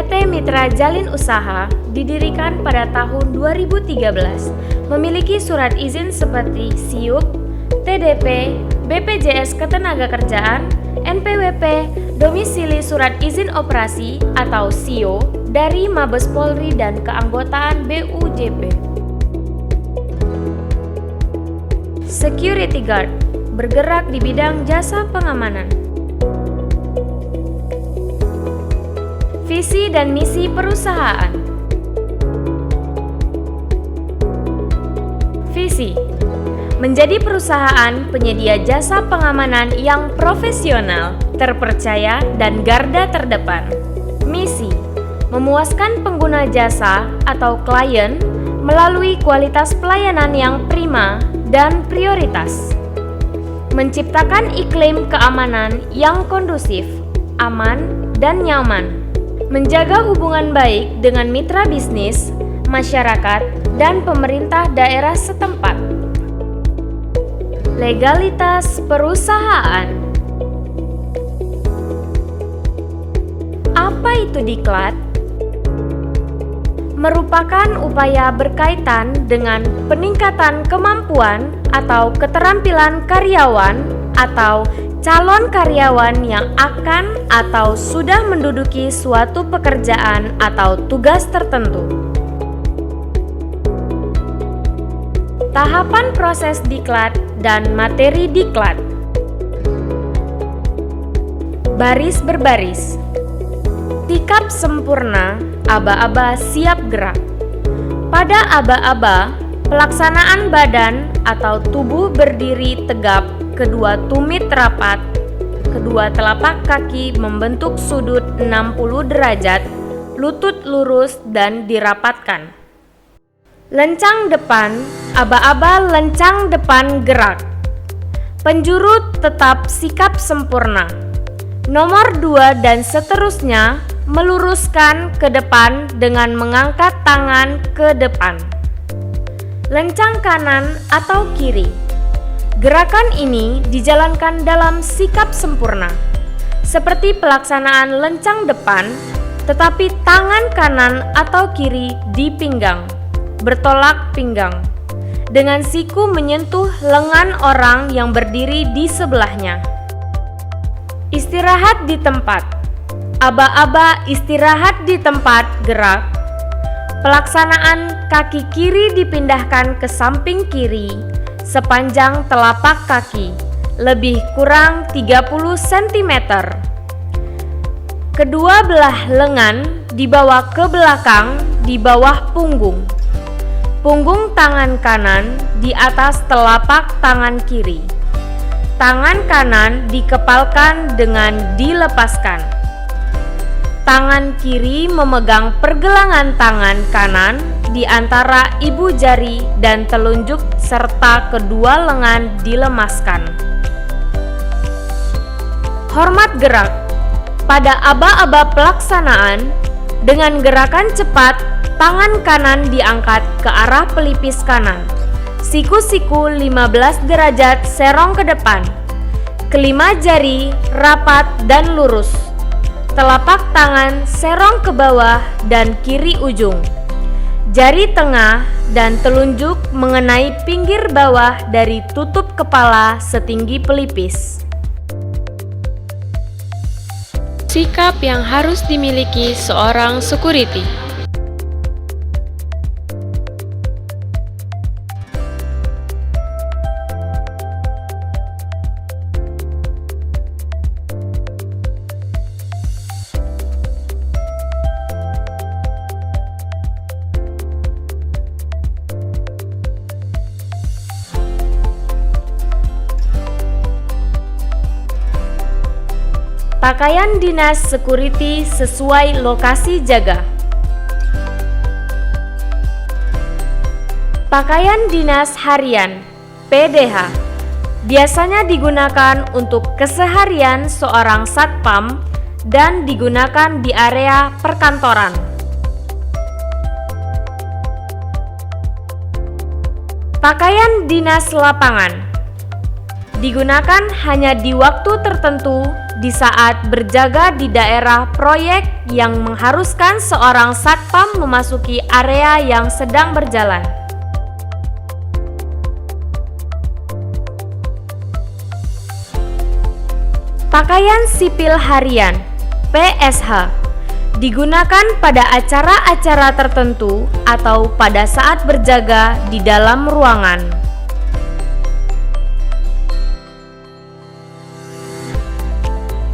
PT Mitra Jalin Usaha didirikan pada tahun 2013, memiliki surat izin seperti SIUP, TDP, BPJS Ketenagakerjaan, NPWP, domisili surat izin operasi atau SIO dari Mabes Polri dan keanggotaan BUJP. Security Guard bergerak di bidang jasa pengamanan. Visi dan misi perusahaan. Visi: menjadi perusahaan penyedia jasa pengamanan yang profesional, terpercaya, dan garda terdepan. Misi: memuaskan pengguna jasa atau klien melalui kualitas pelayanan yang prima dan prioritas. Menciptakan iklim keamanan yang kondusif, aman, dan nyaman. Menjaga hubungan baik dengan mitra bisnis, masyarakat, dan pemerintah daerah setempat. Legalitas perusahaan. Apa itu diklat? Merupakan upaya berkaitan dengan peningkatan kemampuan atau keterampilan karyawan atau calon karyawan yang akan atau sudah menduduki suatu pekerjaan atau tugas tertentu. Tahapan proses diklat dan materi diklat. Baris berbaris. Sikap sempurna, aba-aba siap gerak. Pada aba-aba, pelaksanaan badan atau tubuh berdiri tegap, kedua tumit rapat, kedua telapak kaki membentuk sudut 60 derajat, lutut lurus dan dirapatkan. Lencang depan, aba-aba lencang depan gerak. Penjuru tetap sikap sempurna. Nomor 2 dan seterusnya meluruskan ke depan dengan mengangkat tangan ke depan. Lencang kanan atau kiri. Gerakan ini dijalankan dalam sikap sempurna, seperti pelaksanaan lencang depan, tetapi tangan kanan atau kiri di pinggang, bertolak pinggang, dengan siku menyentuh lengan orang yang berdiri di sebelahnya. Istirahat di tempat. Aba-aba istirahat di tempat gerak. Pelaksanaan kaki kiri dipindahkan ke samping kiri sepanjang telapak kaki, lebih kurang 30 cm. Kedua belah lengan dibawa ke belakang di bawah punggung. Punggung tangan kanan di atas telapak tangan kiri. Tangan kanan dikepalkan dengan dilepaskan. Tangan kiri memegang pergelangan tangan kanan di antara ibu jari dan telunjuk serta kedua lengan dilemaskan. Hormat gerak. Pada aba-aba pelaksanaan, dengan gerakan cepat, tangan kanan diangkat ke arah pelipis kanan. Siku-siku 15 derajat serong ke depan. Kelima jari rapat dan lurus. Telapak tangan serong ke bawah dan kiri ujung. Jari tengah dan telunjuk mengenai pinggir bawah dari tutup kepala setinggi pelipis. Sikap yang harus dimiliki seorang security. Pakaian dinas security sesuai lokasi jaga. Pakaian dinas harian (PDH) biasanya digunakan untuk keseharian seorang satpam dan digunakan di area perkantoran. Pakaian dinas lapangan Digunakan hanya di waktu tertentu di saat berjaga di daerah proyek yang mengharuskan seorang satpam memasuki area yang sedang berjalan. Pakaian sipil harian (PSH) digunakan pada acara-acara tertentu atau pada saat berjaga di dalam ruangan.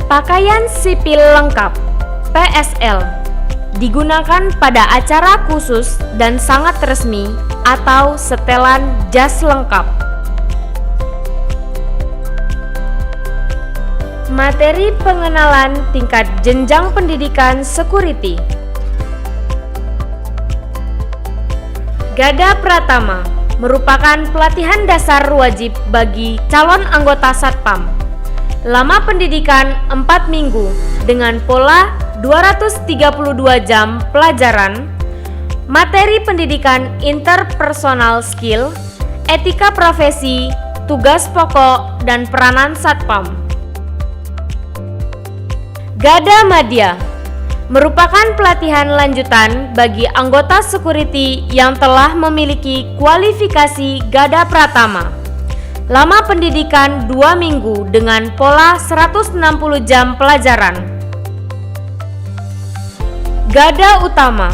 Pakaian sipil lengkap (PSL) digunakan pada acara khusus dan sangat resmi atau setelan jas lengkap. Materi pengenalan tingkat jenjang pendidikan security. Gada Pratama merupakan pelatihan dasar wajib bagi calon anggota Satpam. Lama pendidikan 4 minggu dengan pola 232 jam pelajaran, materi pendidikan interpersonal skill, etika profesi, tugas pokok, dan peranan Satpam. Gada Madya merupakan pelatihan lanjutan bagi anggota security yang telah memiliki kualifikasi Gada Pratama. Lama pendidikan 2 minggu dengan pola 160 jam pelajaran. Gada Utama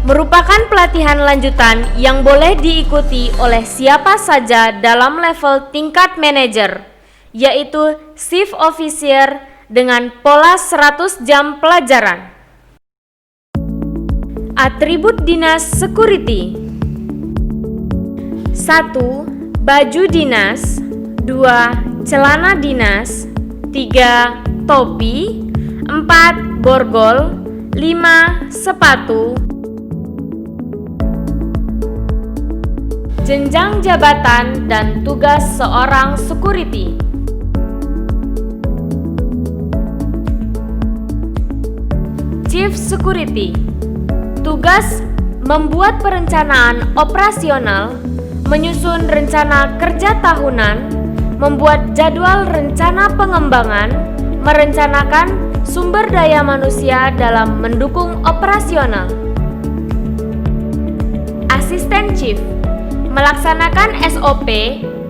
merupakan pelatihan lanjutan yang boleh diikuti oleh siapa saja dalam level tingkat manajer, yaitu Chief Officer dengan pola 100 jam pelajaran. Atribut dinas security. 1. Baju dinas. 2. Celana dinas. 3. Topi. 4. Borgol. 5. Sepatu. Jenjang jabatan dan tugas seorang security. Chief Security. Tugas membuat perencanaan operasional, menyusun rencana kerja tahunan, membuat jadwal rencana pengembangan, merencanakan sumber daya manusia dalam mendukung operasional. Asisten Chief melaksanakan SOP,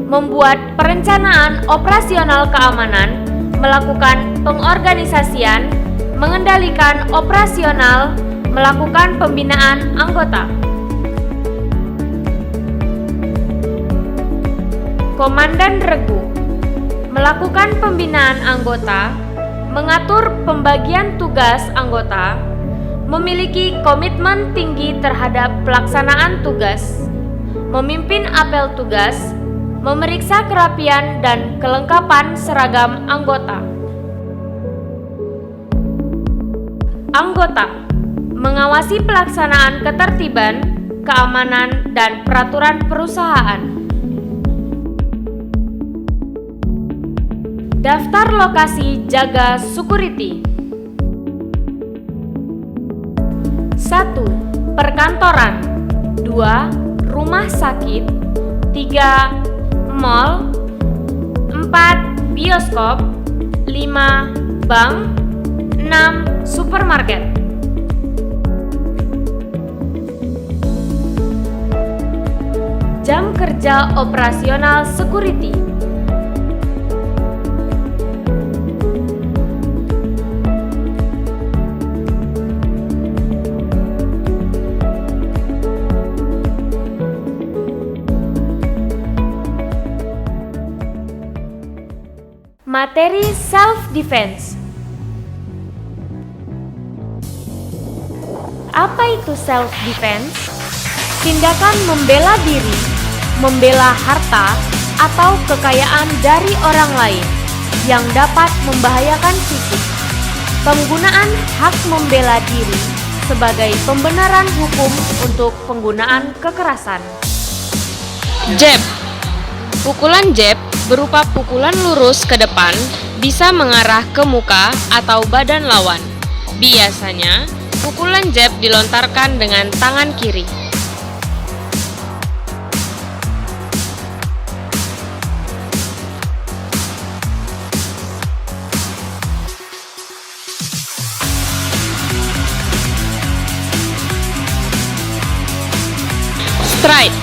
membuat perencanaan operasional keamanan, melakukan pengorganisasian, mengendalikan operasional, melakukan pembinaan anggota. Komandan Regu melakukan pembinaan anggota, mengatur pembagian tugas anggota, memiliki komitmen tinggi terhadap pelaksanaan tugas, memimpin apel tugas, memeriksa kerapian dan kelengkapan seragam anggota. Anggota mengawasi pelaksanaan ketertiban, keamanan, dan peraturan perusahaan. Daftar lokasi jaga security. 1. Perkantoran. 2. Rumah sakit. 3. Mall. 4. Bioskop. 5. Bank. 6. Supermarket. Jam kerja operasional security. Materi self-defense. Apa itu self-defense? Tindakan membela diri, membela harta, atau kekayaan dari orang lain yang dapat membahayakan fisik. Penggunaan hak membela diri sebagai pembenaran hukum untuk penggunaan kekerasan. Jab. Pukulan jab berupa pukulan lurus ke depan bisa mengarah ke muka atau badan lawan. Biasanya, pukulan jab dilontarkan dengan tangan kiri. Straight.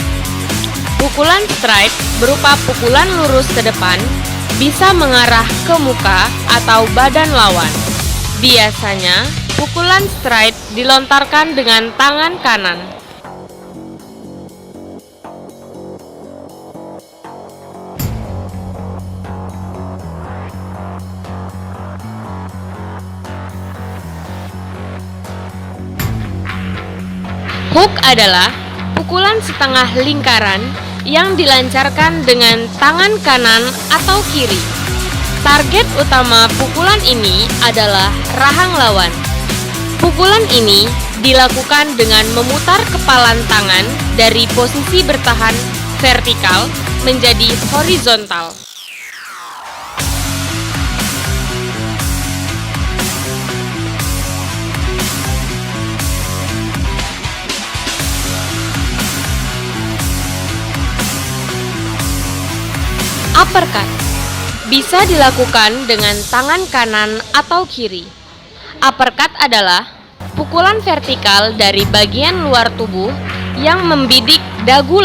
Pukulan straight berupa pukulan lurus ke depan, bisa mengarah ke muka atau badan lawan. Biasanya, pukulan straight dilontarkan dengan tangan kanan. Hook adalah pukulan setengah lingkaran yang dilancarkan dengan tangan kanan atau kiri. Target utama pukulan ini adalah rahang lawan. Pukulan ini dilakukan dengan memutar kepalan tangan dari posisi bertahan vertikal menjadi horizontal. Uppercut bisa dilakukan dengan tangan kanan atau kiri. Uppercut adalah pukulan vertikal dari bagian luar tubuh yang membidik dagu.